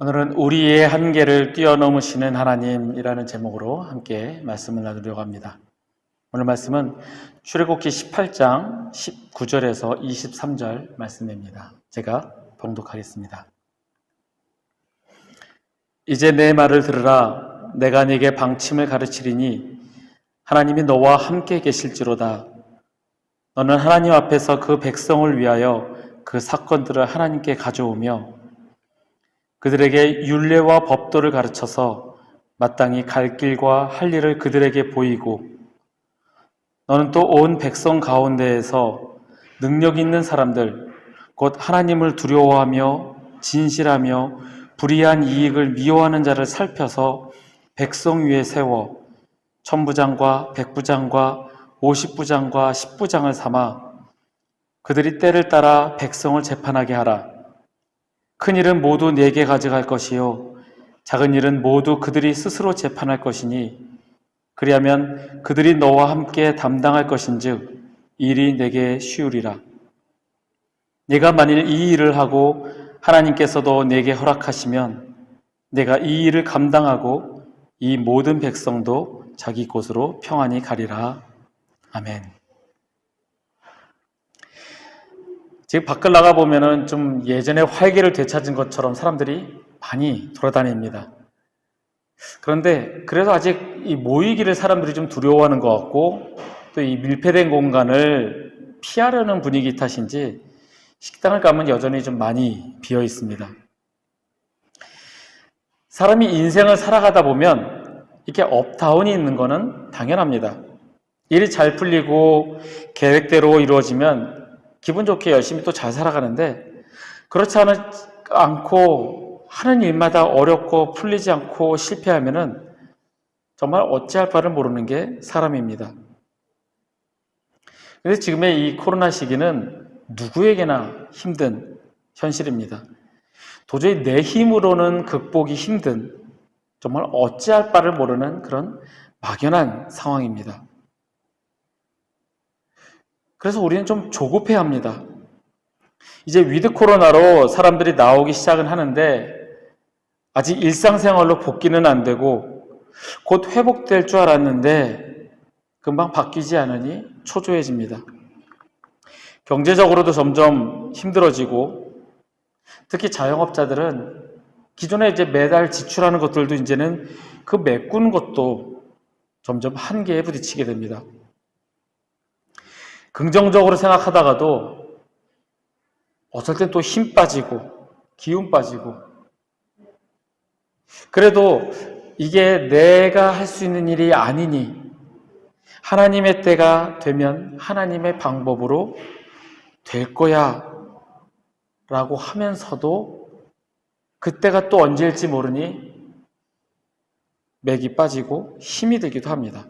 오늘은 우리의 한계를 뛰어넘으시는 하나님이라는 제목으로 함께 말씀을 나누려고 합니다. 오늘 말씀은 출애굽기 18장 19절에서 23절 말씀입니다. 제가 봉독하겠습니다. 이제 내 말을 들으라. 내가 네게 방침을 가르치리니 하나님이 너와 함께 계실지로다. 너는 하나님 앞에서 그 백성을 위하여 그 사건들을 하나님께 가져오며 그들에게 율례와 법도를 가르쳐서 마땅히 갈 길과 할 일을 그들에게 보이고, 너는 또 온 백성 가운데에서 능력 있는 사람들, 곧 하나님을 두려워하며 진실하며 불의한 이익을 미워하는 자를 살펴서 백성 위에 세워 천부장과 백부장과 50부장과 10부장을 삼아 그들이 때를 따라 백성을 재판하게 하라. 큰 일은 모두 내게 가져갈 것이요 작은 일은 모두 그들이 스스로 재판할 것이니 그리하면 그들이 너와 함께 담당할 것인즉 일이 내게 쉬우리라. 네가 만일 이 일을 하고 하나님께서도 내게 허락하시면 내가 이 일을 감당하고 이 모든 백성도 자기 곳으로 평안히 가리라. 아멘. 지금 밖을 나가보면은 좀 예전에 활기를 되찾은 것처럼 사람들이 많이 돌아다닙니다. 그런데 그래도 아직 이 모이기를 사람들이 좀 두려워하는 것 같고 또 이 밀폐된 공간을 피하려는 분위기 탓인지 식당을 가면 여전히 좀 많이 비어 있습니다. 사람이 인생을 살아가다 보면 이렇게 업다운이 있는 거는 당연합니다. 일이 잘 풀리고 계획대로 이루어지면 기분 좋게 열심히 또 잘 살아가는데 그렇지 않고 하는 일마다 어렵고 풀리지 않고 실패하면은 정말 어찌할 바를 모르는 게 사람입니다. 그래서 지금의 이 코로나 시기는 누구에게나 힘든 현실입니다. 도저히 내 힘으로는 극복이 힘든 정말 어찌할 바를 모르는 그런 막연한 상황입니다. 그래서 우리는 좀 조급해야 합니다. 이제 위드 코로나로 사람들이 나오기 시작은 하는데 아직 일상생활로 복귀는 안 되고 곧 회복될 줄 알았는데 금방 바뀌지 않으니 초조해집니다. 경제적으로도 점점 힘들어지고 특히 자영업자들은 기존에 이제 매달 지출하는 것들도 이제는 그 메꾸는 것도 점점 한계에 부딪히게 됩니다. 긍정적으로 생각하다가도 어쩔 땐 또 힘 빠지고 기운 빠지고 그래도 이게 내가 할 수 있는 일이 아니니 하나님의 때가 되면 하나님의 방법으로 될 거야 라고 하면서도 그때가 또 언제일지 모르니 맥이 빠지고 힘이 들기도 합니다.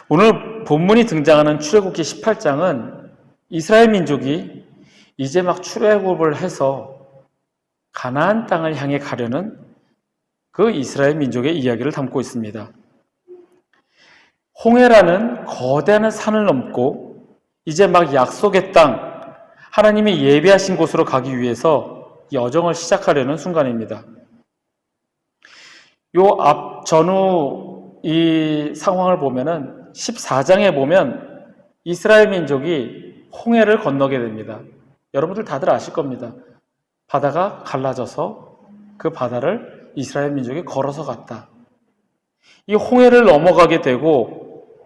오늘 본문이 등장하는 출애굽기 18장은 이스라엘 민족이 이제 막 출애굽을 해서 가나안 땅을 향해 가려는 그 이스라엘 민족의 이야기를 담고 있습니다. 홍해라는 거대한 산을 넘고 이제 막 약속의 땅, 하나님이 예비하신 곳으로 가기 위해서 여정을 시작하려는 순간입니다. 요 앞 전후 이 상황을 보면은 14장에 보면 이스라엘 민족이 홍해를 건너게 됩니다. 여러분들 다들 아실 겁니다. 바다가 갈라져서 그 바다를 이스라엘 민족이 걸어서 갔다. 이 홍해를 넘어가게 되고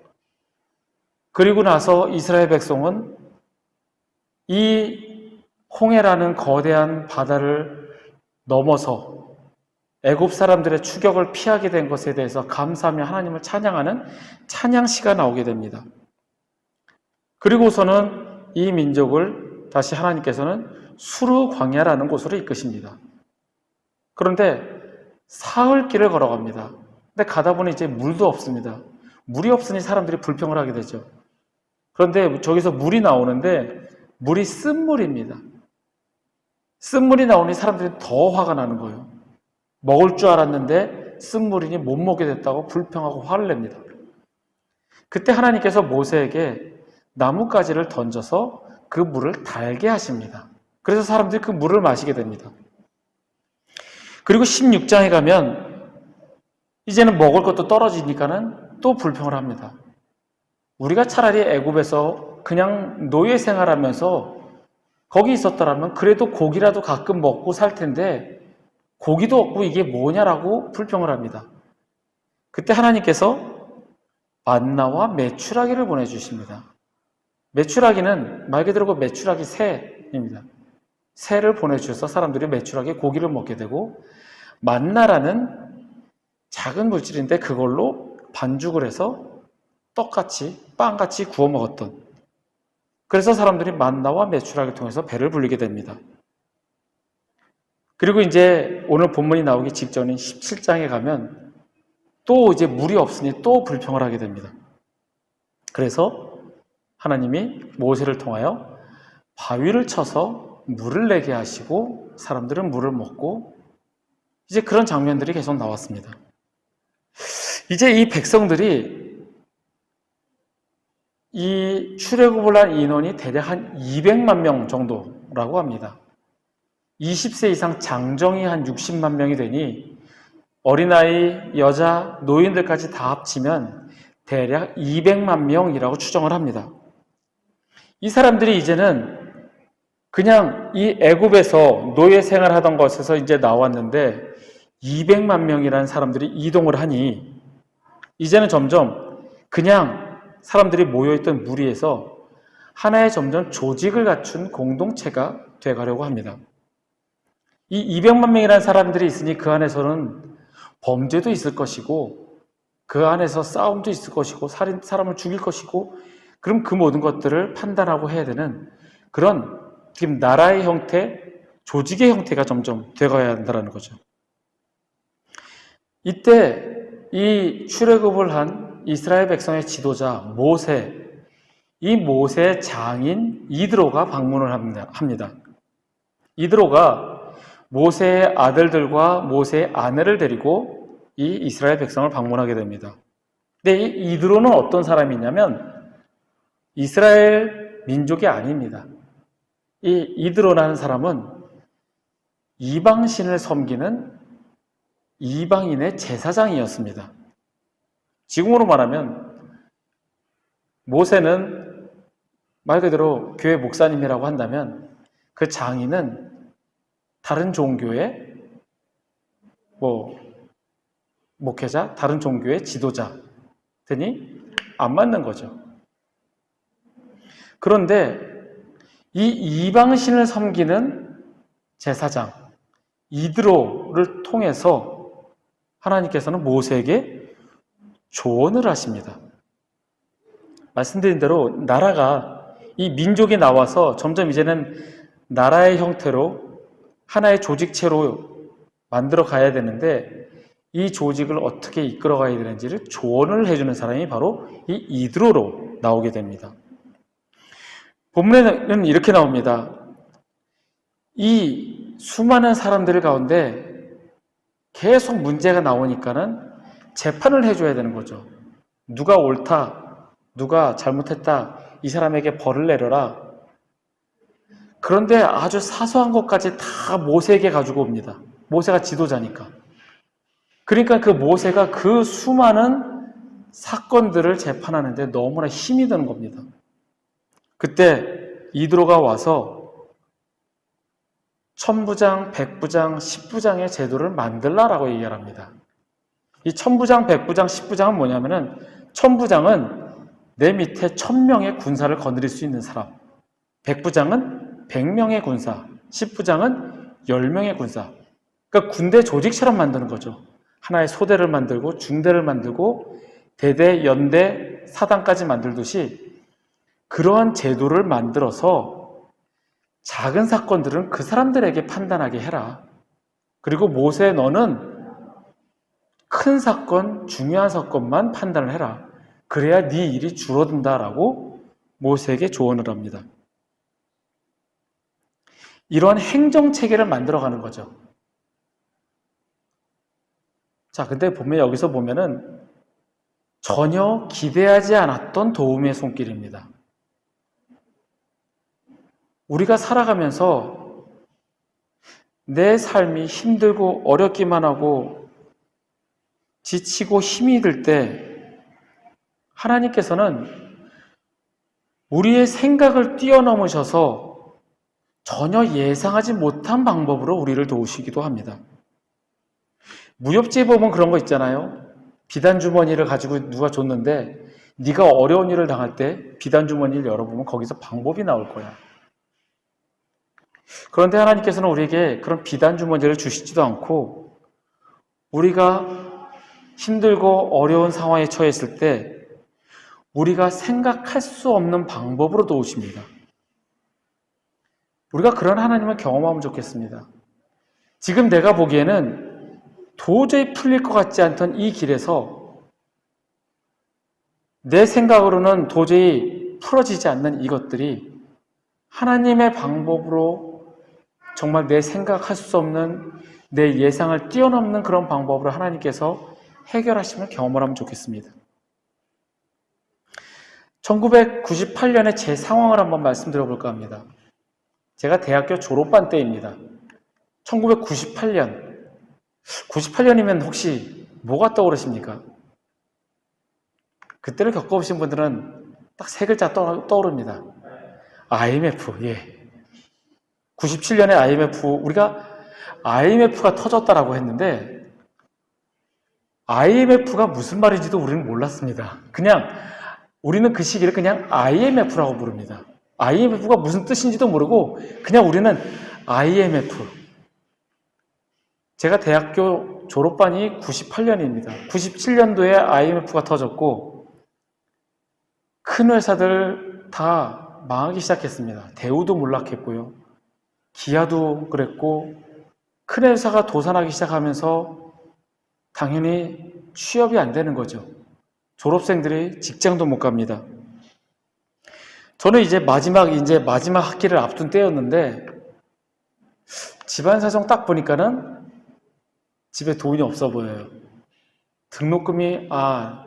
그리고 나서 이스라엘 백성은 이 홍해라는 거대한 바다를 넘어서 애굽 사람들의 추격을 피하게 된 것에 대해서 감사하며 하나님을 찬양하는 찬양시가 나오게 됩니다. 그리고서는 이 민족을 다시 하나님께서는 수르 광야라는 곳으로 이끄십니다. 그런데 사흘길을 걸어갑니다. 근데 가다 보니 이제 물도 없습니다. 물이 없으니 사람들이 불평을 하게 되죠. 그런데 저기서 물이 나오는데 물이 쓴물입니다. 쓴물이 나오니 사람들이 더 화가 나는 거예요. 먹을 줄 알았는데 쓴물이니 못 먹게 됐다고 불평하고 화를 냅니다. 그때 하나님께서 모세에게 나뭇가지를 던져서 그 물을 달게 하십니다. 그래서 사람들이 그 물을 마시게 됩니다. 그리고 16장에 가면 이제는 먹을 것도 떨어지니까는 또 불평을 합니다. 우리가 차라리 애굽에서 그냥 노예 생활하면서 거기 있었더라면 그래도 고기라도 가끔 먹고 살 텐데 고기도 없고 이게 뭐냐라고 불평을 합니다. 그때 하나님께서 만나와 메추라기를 보내주십니다. 메추라기는 말 그대로 메추라기 새입니다. 새를 보내주셔서 사람들이 메추라기 고기를 먹게 되고, 만나라는 작은 물질인데 그걸로 반죽을 해서 떡같이 빵같이 구워 먹었던, 그래서 사람들이 만나와 메추라기를 통해서 배를 불리게 됩니다. 그리고 이제 오늘 본문이 나오기 직전인 17장에 가면 또 이제 물이 없으니 또 불평을 하게 됩니다. 그래서 하나님이 모세를 통하여 바위를 쳐서 물을 내게 하시고 사람들은 물을 먹고, 이제 그런 장면들이 계속 나왔습니다. 이제 이 백성들이 이 출애굽을 한 인원이 대략 한 200만 명 정도라고 합니다. 20세 이상 장정이 한 60만 명이 되니 어린아이, 여자, 노인들까지 다 합치면 대략 200만 명이라고 추정을 합니다. 이 사람들이 이제는 그냥 이 애굽에서 노예 생활하던 것에서 이제 나왔는데 200만 명이라는 사람들이 이동을 하니 이제는 점점 그냥 사람들이 모여있던 무리에서 하나의 점점 조직을 갖춘 공동체가 돼가려고 합니다. 이 200만 명이라는 사람들이 있으니 그 안에서는 범죄도 있을 것이고 그 안에서 싸움도 있을 것이고 사람을 죽일 것이고, 그럼 그 모든 것들을 판단하고 해야 되는 그런 지금 나라의 형태, 조직의 형태가 점점 되어가야 한다는 거죠. 이때 이 출애굽을 한 이스라엘 백성의 지도자 모세, 이 모세의 장인 이드로가 방문을 합니다. 이드로가 모세의 아들들과 모세의 아내를 데리고 이 이스라엘 백성을 방문하게 됩니다. 근데 이 이드로는 어떤 사람이냐면 이스라엘 민족이 아닙니다. 이 이드로라는 사람은 이방신을 섬기는 이방인의 제사장이었습니다. 지금으로 말하면 모세는 말 그대로 교회 목사님이라고 한다면 그 장인은 다른 종교의 목회자, 다른 종교의 지도자 더니 안 맞는 거죠. 그런데 이 이방신을 섬기는 제사장 이드로를 통해서 하나님께서는 모세에게 조언을 하십니다. 말씀드린 대로 나라가, 이 민족이 나와서 점점 이제는 나라의 형태로 하나의 조직체로 만들어 가야 되는데 이 조직을 어떻게 이끌어 가야 되는지를 조언을 해주는 사람이 바로 이 이드로로 나오게 됩니다. 본문에는 이렇게 나옵니다. 이 수많은 사람들 가운데 계속 문제가 나오니까는 재판을 해줘야 되는 거죠. 누가 옳다, 누가 잘못했다, 이 사람에게 벌을 내려라. 그런데 아주 사소한 것까지 다 모세에게 가지고 옵니다. 모세가 지도자니까. 그러니까 그 모세가 그 수많은 사건들을 재판하는데 너무나 힘이 드는 겁니다. 그때 이드로가 와서 천부장, 백부장, 십부장의 제도를 만들라라고 얘기를 합니다. 이 천부장, 백부장, 십부장은 뭐냐면은 천부장은 내 밑에 1000명의 군사를 거느릴 수 있는 사람, 백부장은 100명의 군사, 십부장은 10명의 군사. 그러니까 군대 조직처럼 만드는 거죠. 하나의 소대를 만들고 중대를 만들고 대대, 연대, 사단까지 만들듯이 그러한 제도를 만들어서 작은 사건들은 그 사람들에게 판단하게 해라. 그리고 모세, 너는 큰 사건, 중요한 사건만 판단을 해라. 그래야 네 일이 줄어든다라고 모세에게 조언을 합니다. 이러한 행정체계를 만들어가는 거죠. 자, 근데 여기서 보면은 전혀 기대하지 않았던 도움의 손길입니다. 우리가 살아가면서 내 삶이 힘들고 어렵기만 하고 지치고 힘이 들 때 하나님께서는 우리의 생각을 뛰어넘으셔서 전혀 예상하지 못한 방법으로 우리를 도우시기도 합니다. 무협지에 보면 그런 거 있잖아요. 비단 주머니를 가지고 누가 줬는데 네가 어려운 일을 당할 때 비단 주머니를 열어보면 거기서 방법이 나올 거야. 그런데 하나님께서는 우리에게 그런 비단 주머니를 주시지도 않고 우리가 힘들고 어려운 상황에 처했을 때 우리가 생각할 수 없는 방법으로 도우십니다. 우리가 그런 하나님을 경험하면 좋겠습니다. 지금 내가 보기에는 도저히 풀릴 것 같지 않던 이 길에서 내 생각으로는 도저히 풀어지지 않는 이것들이 하나님의 방법으로 정말 내 생각할 수 없는 내 예상을 뛰어넘는 그런 방법으로 하나님께서 해결하심을 경험을 하면 좋겠습니다. 1998년에 제 상황을 한번 말씀드려볼까 합니다. 제가 대학교 졸업반 때입니다. 1998년. 98년이면 혹시 뭐가 떠오르십니까? 그때를 겪어보신 분들은 딱 세 글자 떠오릅니다. IMF, 예. 97년에 IMF, 우리가 IMF가 터졌다라고 했는데, IMF가 무슨 말인지도 우리는 몰랐습니다. 그냥, 우리는 그 시기를 그냥 IMF라고 부릅니다. IMF가 무슨 뜻인지도 모르고, 그냥 우리는 IMF. 제가 대학교 졸업반이 98년입니다. 97년도에 IMF가 터졌고, 큰 회사들 다 망하기 시작했습니다. 대우도 몰락했고요. 기아도 그랬고, 큰 회사가 도산하기 시작하면서 당연히 취업이 안 되는 거죠. 졸업생들이 직장도 못 갑니다. 저는 이제 마지막 학기를 앞둔 때였는데, 집안 사정 딱 보니까는 집에 돈이 없어 보여요. 등록금이,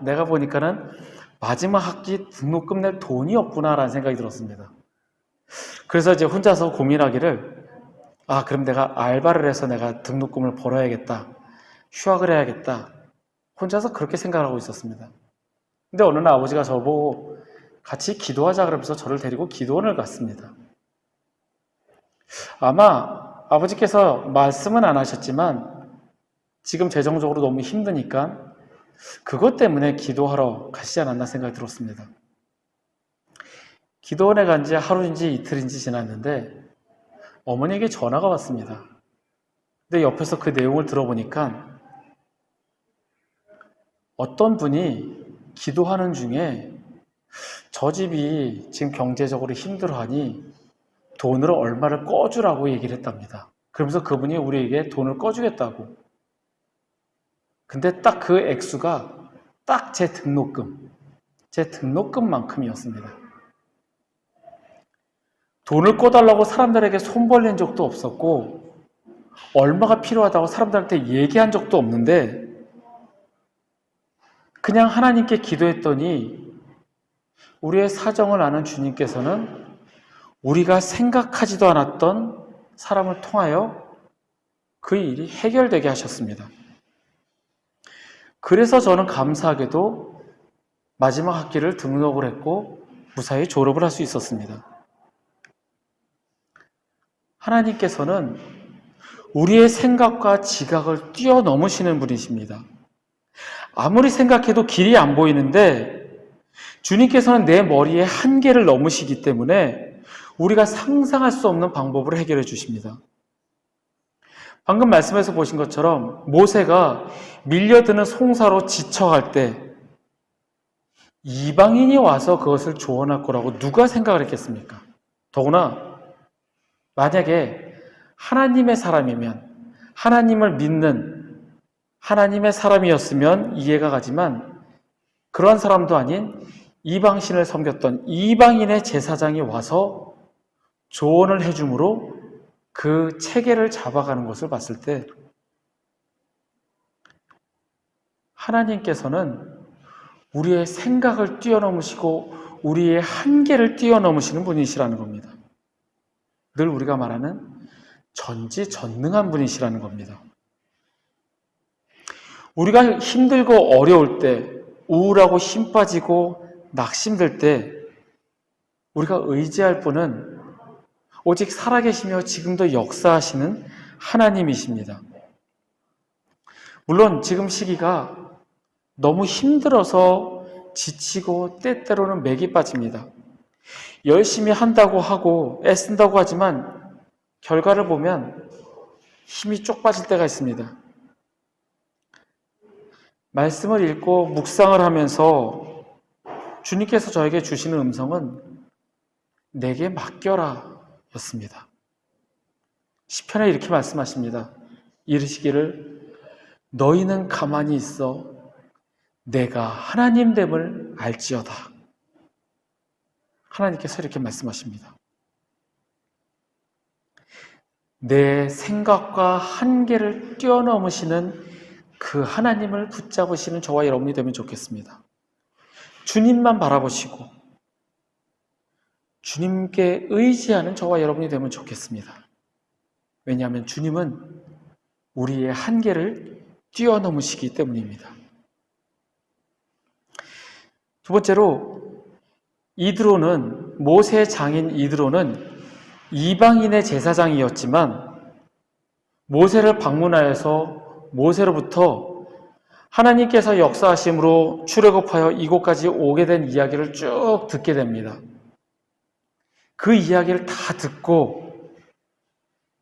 내가 보니까는 마지막 학기 등록금 낼 돈이 없구나라는 생각이 들었습니다. 그래서 이제 혼자서 고민하기를, 그럼 내가 알바를 해서 내가 등록금을 벌어야겠다. 휴학을 해야겠다. 혼자서 그렇게 생각을 하고 있었습니다. 근데 어느 날 아버지가 저보고 같이 기도하자 그러면서 저를 데리고 기도원을 갔습니다. 아마 아버지께서 말씀은 안 하셨지만 지금 재정적으로 너무 힘드니까 그것 때문에 기도하러 가시지 않았나 생각이 들었습니다. 기도원에 간 지 하루인지 이틀인지 지났는데 어머니에게 전화가 왔습니다. 근데 옆에서 그 내용을 들어보니까 어떤 분이 기도하는 중에 저 집이 지금 경제적으로 힘들어하니 돈을 얼마를 꺼주라고 얘기를 했답니다. 그러면서 그분이 우리에게 돈을 꺼주겠다고. 근데 딱 그 액수가 딱 제 등록금만큼이었습니다. 돈을 꺼달라고 사람들에게 손 벌린 적도 없었고 얼마가 필요하다고 사람들한테 얘기한 적도 없는데 그냥 하나님께 기도했더니 우리의 사정을 아는 주님께서는 우리가 생각하지도 않았던 사람을 통하여 그 일이 해결되게 하셨습니다. 그래서 저는 감사하게도 마지막 학기를 등록을 했고 무사히 졸업을 할 수 있었습니다. 하나님께서는 우리의 생각과 지각을 뛰어넘으시는 분이십니다. 아무리 생각해도 길이 안 보이는데 주님께서는 내 머리의 한계를 넘으시기 때문에 우리가 상상할 수 없는 방법으로 해결해 주십니다. 방금 말씀에서 보신 것처럼 모세가 밀려드는 송사로 지쳐갈 때 이방인이 와서 그것을 조언할 거라고 누가 생각을 했겠습니까? 더구나 만약에 하나님의 사람이면 하나님을 믿는 하나님의 사람이었으면 이해가 가지만 그런 사람도 아닌 이방신을 섬겼던 이방인의 제사장이 와서 조언을 해줌으로 그 체계를 잡아가는 것을 봤을 때 하나님께서는 우리의 생각을 뛰어넘으시고 우리의 한계를 뛰어넘으시는 분이시라는 겁니다. 늘 우리가 말하는 전지전능한 분이시라는 겁니다. 우리가 힘들고 어려울 때, 우울하고 힘 빠지고 낙심될 때 우리가 의지할 분은 오직 살아계시며 지금도 역사하시는 하나님이십니다. 물론 지금 시기가 너무 힘들어서 지치고 때때로는 맥이 빠집니다. 열심히 한다고 하고 애쓴다고 하지만 결과를 보면 힘이 쪽 빠질 때가 있습니다. 말씀을 읽고 묵상을 하면서 주님께서 저에게 주시는 음성은 내게 맡겨라 였습니다. 시편에 이렇게 말씀하십니다. 이르시기를 너희는 가만히 있어 내가 하나님됨을 알지어다. 하나님께서 이렇게 말씀하십니다. 내 생각과 한계를 뛰어넘으시는 그 하나님을 붙잡으시는 저와 여러분이 되면 좋겠습니다. 주님만 바라보시고 주님께 의지하는 저와 여러분이 되면 좋겠습니다. 왜냐하면 주님은 우리의 한계를 뛰어넘으시기 때문입니다. 두 번째로 모세의 장인 이드로는 이방인의 제사장이었지만 모세를 방문하여서 모세로부터 하나님께서 역사하심으로 출애굽하여 이곳까지 오게 된 이야기를 쭉 듣게 됩니다. 그 이야기를 다 듣고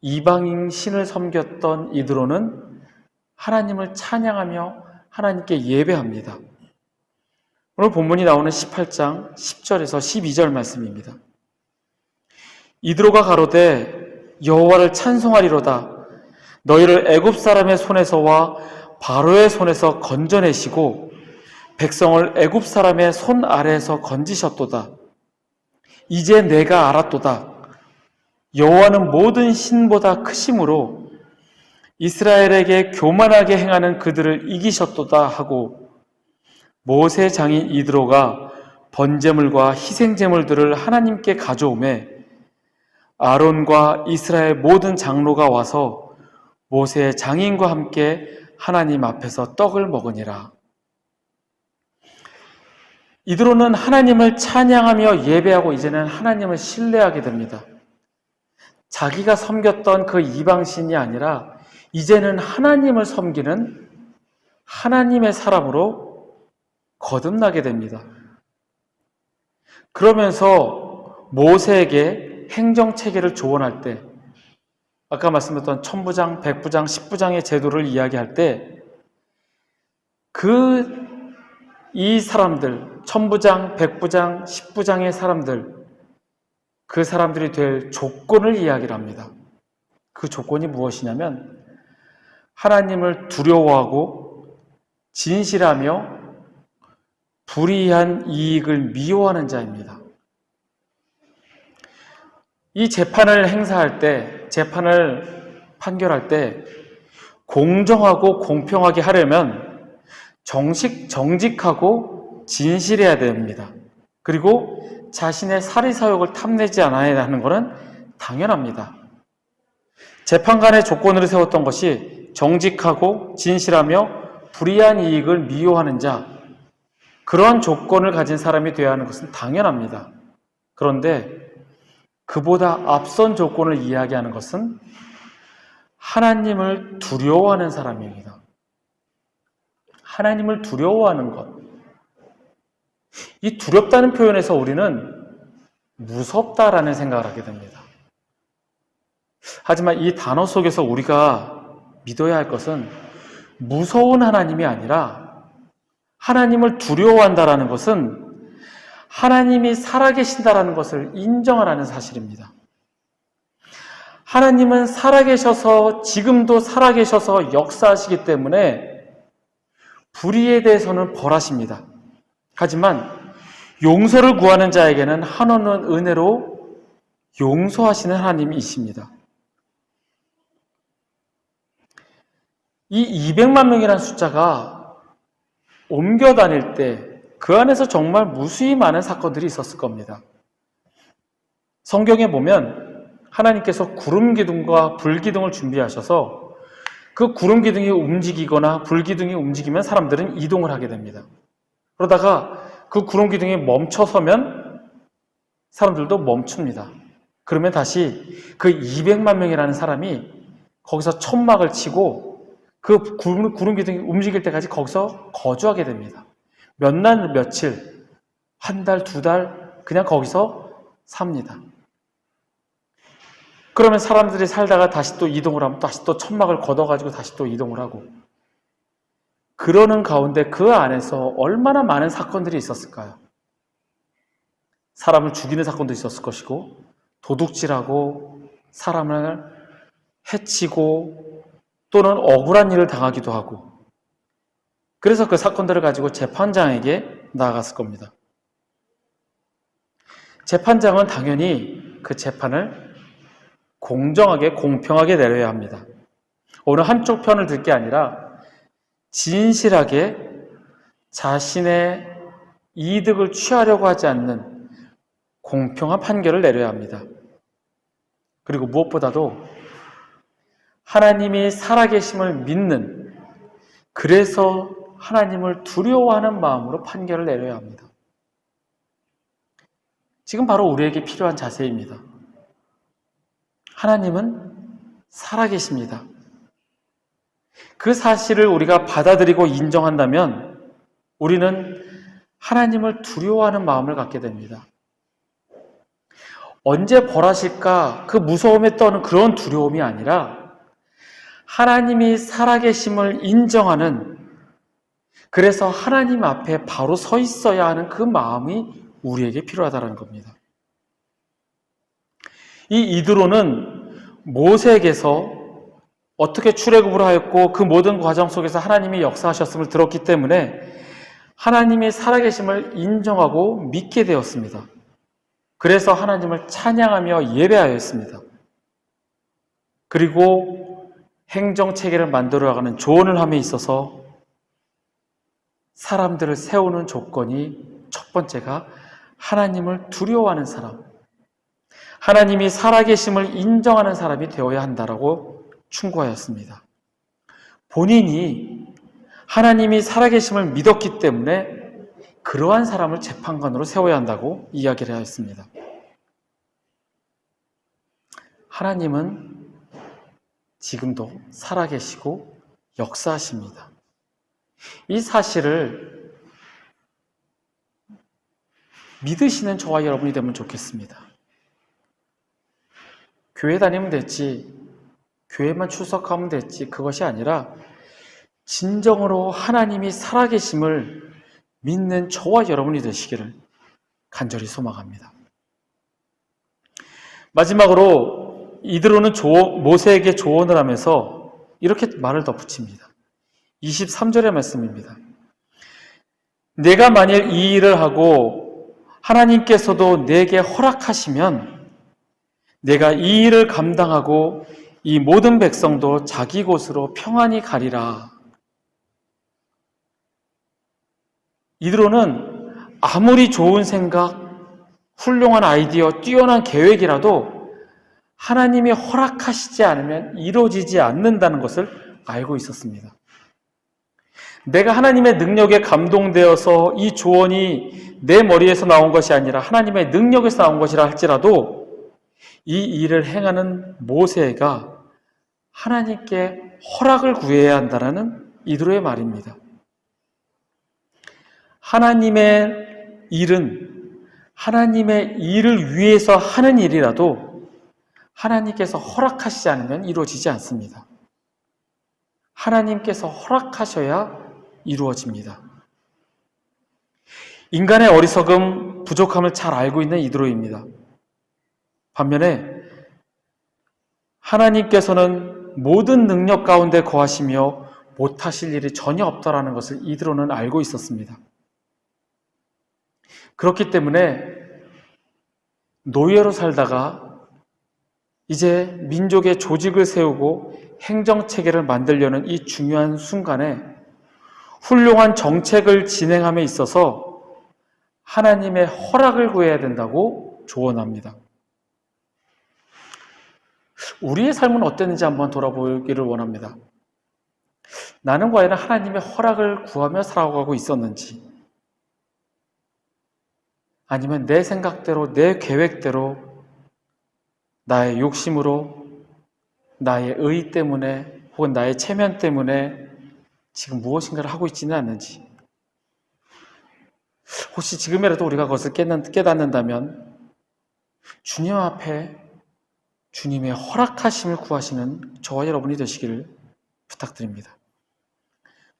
이방인 신을 섬겼던 이드로는 하나님을 찬양하며 하나님께 예배합니다. 오늘 본문이 나오는 18장 10절에서 12절 말씀입니다. 이드로가 가로되 여호와를 찬송하리로다. 너희를 애굽 사람의 손에서와 바로의 손에서 건져내시고 백성을 애굽 사람의 손 아래에서 건지셨도다. 이제 내가 알았도다. 여호와는 모든 신보다 크심으로 이스라엘에게 교만하게 행하는 그들을 이기셨도다 하고 모세 장인 이드로가 번제물과 희생제물들을 하나님께 가져오매 아론과 이스라엘 모든 장로가 와서 모세의 장인과 함께 하나님 앞에서 떡을 먹으니라. 이드로는 하나님을 찬양하며 예배하고 이제는 하나님을 신뢰하게 됩니다. 자기가 섬겼던 그 이방신이 아니라 이제는 하나님을 섬기는 하나님의 사람으로 거듭나게 됩니다. 그러면서 모세에게 행정체계를 조언할 때 아까 말씀드렸던 천부장, 백부장, 십부장의 제도를 이야기할 때 이 사람들, 천부장, 백부장, 십부장의 사람들, 그 사람들이 될 조건을 이야기를 합니다. 그 조건이 무엇이냐면 하나님을 두려워하고 진실하며 불의한 이익을 미워하는 자입니다. 이 재판을 행사할 때, 재판을 판결할 때 공정하고 공평하게 하려면 정직하고 진실해야 됩니다. 그리고 자신의 사리사욕을 탐내지 않아야 하는 것은 당연합니다. 재판관의 조건으로 세웠던 것이 정직하고 진실하며 불의한 이익을 미워하는 자, 그런 조건을 가진 사람이 되어야 하는 것은 당연합니다. 그런데 그보다 앞선 조건을 이야기하는 것은 하나님을 두려워하는 사람입니다. 하나님을 두려워하는 것. 이 두렵다는 표현에서 우리는 무섭다라는 생각을 하게 됩니다. 하지만 이 단어 속에서 우리가 믿어야 할 것은 무서운 하나님이 아니라 하나님을 두려워한다라는 것은 하나님이 살아계신다라는 것을 인정하라는 사실입니다. 하나님은 살아계셔서 지금도 살아계셔서 역사하시기 때문에 불의에 대해서는 벌하십니다. 하지만 용서를 구하는 자에게는 한없는 은혜로 용서하시는 하나님이십니다. 이 200만 명이라는 숫자가 옮겨 다닐 때 그 안에서 정말 무수히 많은 사건들이 있었을 겁니다. 성경에 보면 하나님께서 구름 기둥과 불 기둥을 준비하셔서 그 구름 기둥이 움직이거나 불 기둥이 움직이면 사람들은 이동을 하게 됩니다. 그러다가 그 구름 기둥이 멈춰서면 사람들도 멈춥니다. 그러면 다시 그 200만 명이라는 사람이 거기서 천막을 치고 그 구름 기둥이 움직일 때까지 거기서 거주하게 됩니다. 몇 날, 며칠, 한 달, 두 달 그냥 거기서 삽니다. 그러면 사람들이 살다가 다시 또 이동을 하면 다시 또 천막을 걷어가지고 다시 또 이동을 하고, 그러는 가운데 그 안에서 얼마나 많은 사건들이 있었을까요? 사람을 죽이는 사건도 있었을 것이고, 도둑질하고 사람을 해치고 또는 억울한 일을 당하기도 하고, 그래서 그 사건들을 가지고 재판장에게 나아갔을 겁니다. 재판장은 당연히 그 재판을 공정하게 공평하게 내려야 합니다. 어느 한쪽 편을 들 게 아니라 진실하게 자신의 이득을 취하려고 하지 않는 공평한 판결을 내려야 합니다. 그리고 무엇보다도 하나님이 살아계심을 믿는, 그래서 하나님을 두려워하는 마음으로 판결을 내려야 합니다. 지금 바로 우리에게 필요한 자세입니다. 하나님은 살아계십니다. 그 사실을 우리가 받아들이고 인정한다면 우리는 하나님을 두려워하는 마음을 갖게 됩니다. 언제 벌하실까 그 무서움에 떠는 그런 두려움이 아니라 하나님이 살아계심을 인정하는, 그래서 하나님 앞에 바로 서 있어야 하는 그 마음이 우리에게 필요하다는 겁니다. 이 이드로는 모세에게서 어떻게 출애굽을 하였고 그 모든 과정 속에서 하나님이 역사하셨음을 들었기 때문에 하나님이 살아계심을 인정하고 믿게 되었습니다. 그래서 하나님을 찬양하며 예배하였습니다. 그리고 행정체계를 만들어가는 조언을 함에 있어서 사람들을 세우는 조건이 첫 번째가 하나님을 두려워하는 사람, 하나님이 살아계심을 인정하는 사람이 되어야 한다라고 충고하였습니다. 본인이 하나님이 살아계심을 믿었기 때문에 그러한 사람을 재판관으로 세워야 한다고 이야기를 하였습니다. 하나님은 지금도 살아계시고 역사하십니다. 이 사실을 믿으시는 저와 여러분이 되면 좋겠습니다. 교회 다니면 됐지, 교회만 출석하면 됐지, 그것이 아니라 진정으로 하나님이 살아계심을 믿는 저와 여러분이 되시기를 간절히 소망합니다. 마지막으로 이드로는 모세에게 조언을 하면서 이렇게 말을 덧붙입니다. 23절의 말씀입니다. 내가 만일 이 일을 하고 하나님께서도 내게 허락하시면 내가 이 일을 감당하고 이 모든 백성도 자기 곳으로 평안히 가리라. 이드로는 아무리 좋은 생각, 훌륭한 아이디어, 뛰어난 계획이라도 하나님이 허락하시지 않으면 이루어지지 않는다는 것을 알고 있었습니다. 내가 하나님의 능력에 감동되어서 이 조언이 내 머리에서 나온 것이 아니라 하나님의 능력에서 나온 것이라 할지라도 이 일을 행하는 모세가 하나님께 허락을 구해야 한다는 이드로의 말입니다. 하나님의 일은 하나님의 일을 위해서 하는 일이라도 하나님께서 허락하시지 않으면 이루어지지 않습니다. 하나님께서 허락하셔야 이루어집니다. 인간의 어리석음, 부족함을 잘 알고 있는 이드로입니다. 반면에 하나님께서는 모든 능력 가운데 거하시며 못하실 일이 전혀 없다라는 것을 이드로는 알고 있었습니다. 그렇기 때문에 노예로 살다가 이제 민족의 조직을 세우고 행정체계를 만들려는 이 중요한 순간에 훌륭한 정책을 진행함에 있어서 하나님의 허락을 구해야 된다고 조언합니다. 우리의 삶은 어땠는지 한번 돌아보기를 원합니다. 나는 과연 하나님의 허락을 구하며 살아가고 있었는지, 아니면 내 생각대로, 내 계획대로, 나의 욕심으로, 나의 의 때문에, 혹은 나의 체면 때문에 지금 무엇인가를 하고 있지는 않는지, 혹시 지금이라도 우리가 그것을 깨닫는다면 주님 앞에 주님의 허락하심을 구하시는 저와 여러분이 되시기를 부탁드립니다.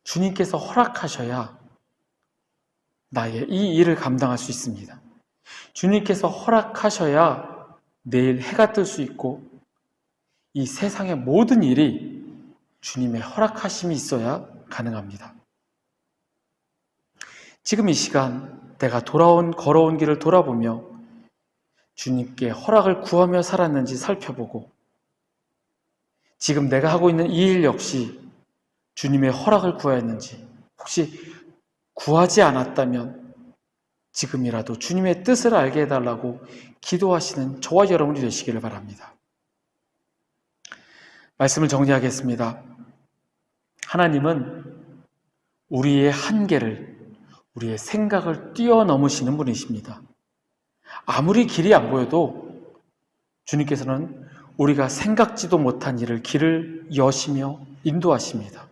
주님께서 허락하셔야 나의 이 일을 감당할 수 있습니다. 주님께서 허락하셔야 내일 해가 뜰 수 있고 이 세상의 모든 일이 주님의 허락하심이 있어야 가능합니다. 지금 이 시간 내가 걸어온 길을 돌아보며 주님께 허락을 구하며 살았는지 살펴보고, 지금 내가 하고 있는 이 일 역시 주님의 허락을 구해야 했는지, 혹시 구하지 않았다면 지금이라도 주님의 뜻을 알게 해달라고 기도하시는 저와 여러분이 되시기를 바랍니다. 말씀을 정리하겠습니다. 하나님은 우리의 한계를, 우리의 생각을 뛰어넘으시는 분이십니다. 아무리 길이 안 보여도 주님께서는 우리가 생각지도 못한 길을 여시며 인도하십니다.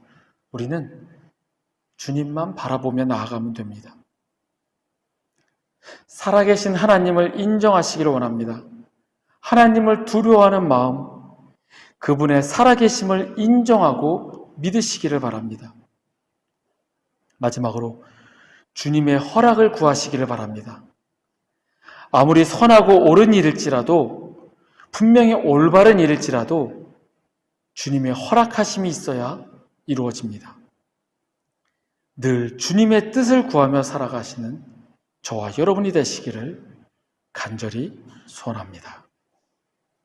우리는 주님만 바라보며 나아가면 됩니다. 살아계신 하나님을 인정하시기를 원합니다. 하나님을 두려워하는 마음, 그분의 살아계심을 인정하고 믿으시기를 바랍니다. 마지막으로 주님의 허락을 구하시기를 바랍니다. 아무리 선하고 옳은 일일지라도, 분명히 올바른 일일지라도 주님의 허락하심이 있어야 이루어집니다. 늘 주님의 뜻을 구하며 살아가시는 저와 여러분이 되시기를 간절히 소원합니다.